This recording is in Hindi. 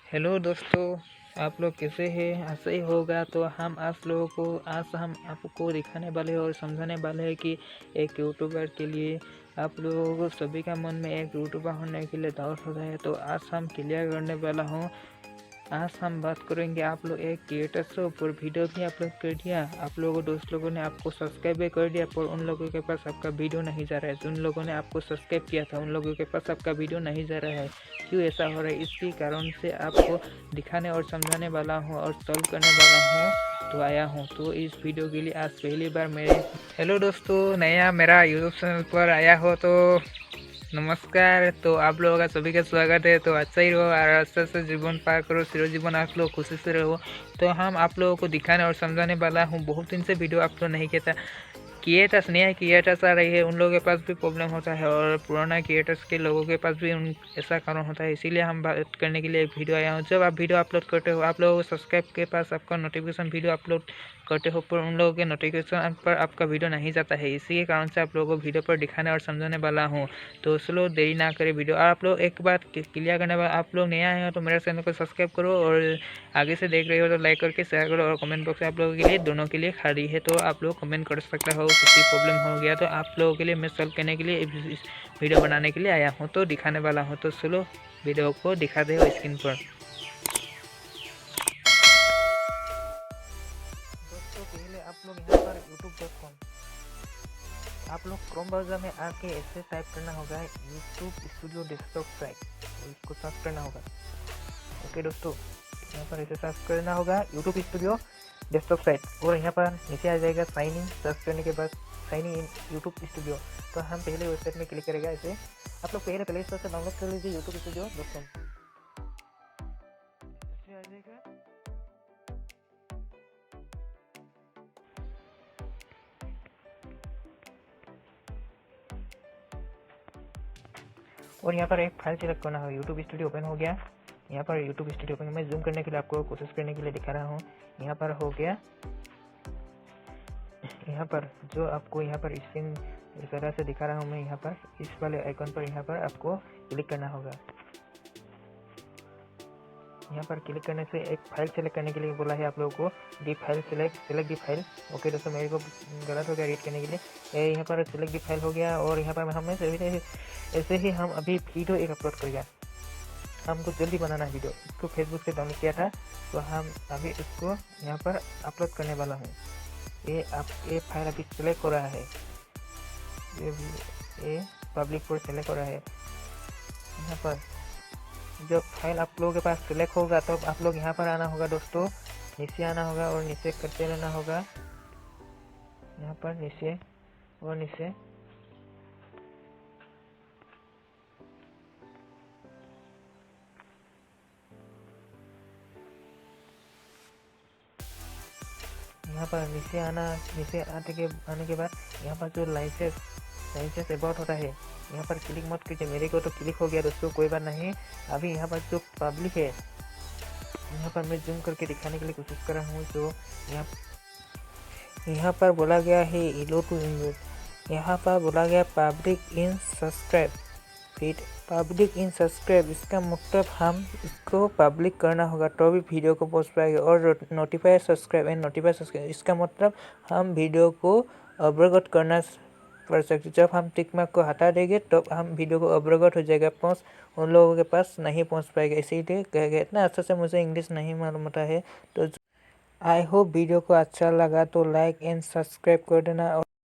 हेलो दोस्तों, आप लोग कैसे हैं? ऐसा ही होगा। तो हम आज हम आपको दिखाने वाले हैं और समझाने वाले हैं कि एक यूट्यूबर के लिए आप लोग सभी का मन में एक यूट्यूबर होने के लिए डाउट होता है। तो आज हम क्लियर करने वाला हूँ। आज हम बात करेंगे, आप लोग एक क्रिएटर से ऊपर वीडियो भी अपलोड कर दिया, आप लोगों दोस्त लोगों ने आपको सब्सक्राइब भी कर दिया, पर उन लोगों के पास आपका वीडियो नहीं जा रहा है। जिन लोगों ने आपको सब्सक्राइब किया था उन लोगों के पास आपका वीडियो नहीं जा रहा है। क्यों ऐसा हो रहा है? इसी कारण से आपको दिखाने और समझाने वाला हूँ और सॉल्व करने वाला हूँ। तो आया हूँ तो इस वीडियो के लिए आज पहली बार मेरे हेलो दोस्तों, नया मेरा यूट्यूब चैनल पर आया हो तो नमस्कार। तो आप लोगों का सभी का स्वागत है। तो अच्छा ही रहो और अच्छा से जीवन पार करो, चिर जीवन आप लोग खुशी से रहो। तो हम आप लोगों को दिखाने और समझाने वाला हूँ। बहुत दिन से वीडियो अपलोड नहीं किया था। क्रिएटर्स नया क्रिएटर्स आ रही है, उन लोगों के पास भी प्रॉब्लम होता है और पुराना क्रिएटर्स के लोगों के पास भी ऐसा कारण होता है। इसीलिए हम बात करने के लिए एक वीडियो आया हूँ। जब आप वीडियो अपलोड करते हो, आप लोगों को सब्सक्राइब के पास आपका नोटिफिकेशन वीडियो अपलोड करते हो, पर उन लोगों के नोटिफिकेशन पर आपका वीडियो नहीं जाता है। इसी के कारण से आप लोगों को वीडियो पर दिखाने और समझाने वाला हूँ। तो चलो देरी ना करें वीडियो। आप लोग एक बात क्लियर करने वाला, आप लोग नया है तो मेरे चैनल को सब्सक्राइब करो और आगे से देख रहे हो तो लाइक करके शेयर करो और कमेंट बॉक्स आप लोगों के लिए दोनों के लिए खाली है। तो आप लोग कमेंट कर सकते हो किसी प्रॉब्लम हो गया तो आप लोगों के लिए मैं सॉल्व करने के लिए इस वीडियो बनाने के लिए आया हूँ, तो दिखाने वाला हूँ। तो चलो वीडियो को दिखाते हो स्क्रीन पर। दोस्तों पहले आप लोग यहाँ पर youtube.com, आप लोग क्रोम ब्राउज़र में आके ऐसे टाइप करना होगा यूट्यूब स्टूडियो डेस्कटॉप साइट, तो इसको सर्च करना होगा। ओके दोस्तों, यहाँ पर ऐसे सर्च करना होगा यूट्यूब स्टूडियो डेस्कटॉप साइट और यहाँ पर नीचे आ जाएगा साइन इन। सर्च करने के बाद साइन इन यूट्यूब स्टूडियो, तो हम पहले वेबसाइट में क्लिक करेगा। ऐसे आप लोग पहले प्ले स्टोर से डाउनलोड कर लीजिए यूट्यूब स्टूडियो.com। ऐसे आ जाएगा। और यहाँ पर एक फाइल सेलेक्ट करना है। यूट्यूब स्टूडियो ओपन हो गया। यहाँ पर यूट्यूब स्टूडियो ओपन, मैं जूम करने के लिए आपको कोशिश करने के लिए दिखा रहा हूँ। यहाँ पर हो गया। यहाँ पर जो आपको यहाँ पर स्क्रीन इस तरह से दिखा रहा हूँ मैं, यहाँ पर इस वाले आइकन पर यहाँ पर आपको क्लिक करना होगा। यहाँ पर क्लिक करने से एक फाइल सेलेक्ट करने के लिए बोला है आप लोगों को। डी फाइल सेलेक्ट दी फाइल। ओके दोस्तों, मेरे को गलत हो गया रीड करने के लिए। यहाँ पर सेलेक्ट दी फाइल हो गया और यहाँ पर हमें ऐसे ही हम अभी वीडियो एक अपलोड करेगा। हमको जल्दी बनाना है वीडियो। इसको फेसबुक से डाउनलोड किया था तो हम अभी इसको यहाँ पर अपलोड करने वाला हूँ। ये फाइल अभी सेलेक्ट हो रहा है, ये पब्लिक पर सेलेक्ट हो रहा है। यहाँ पर जब फाइल आप लोगों के पास सेलेक्ट होगा तो आप लोग यहाँ पर आना होगा दोस्तों, नीचे आना होगा और नीचे करते रहना होगा। यहाँ पर नीचे और नीचे यहाँ पर नीचे आने के बाद यहाँ पर जो लाइसेंस अबाउट होता है, यहाँ पर क्लिक मत कीजिए। मेरे को तो क्लिक हो गया दोस्तों, कोई बात नहीं। अभी यहाँ पर जो पब्लिक है, यहाँ पर मैं जूम करके दिखाने के लिए कोशिश कर रहा हूँ। जो यहाँ पर बोला गया है इलो टू इन्वेट, यहाँ पर बोला गया public in subscribe feed, public in subscribe. इसका मतलब हम इसको पब्लिक करना होगा तो भी वीडियो को पोस्ट पाएगा। और notify subscribe and notify subscribe, इसका मतलब हम वीडियो को अवगत करना पड़ सकते। जब हम टिक मार्क को हटा देंगे तो हम वीडियो को अवगत हो जाएगा, पहुँच उन लोगों के पास नहीं पहुँच पाएगा। इसीलिए कह गया। इतना अच्छा से मुझे इंग्लिश नहीं मालूम होता है। तो आई होप वीडियो को अच्छा लगा तो लाइक एंड सब्सक्राइब कर देना।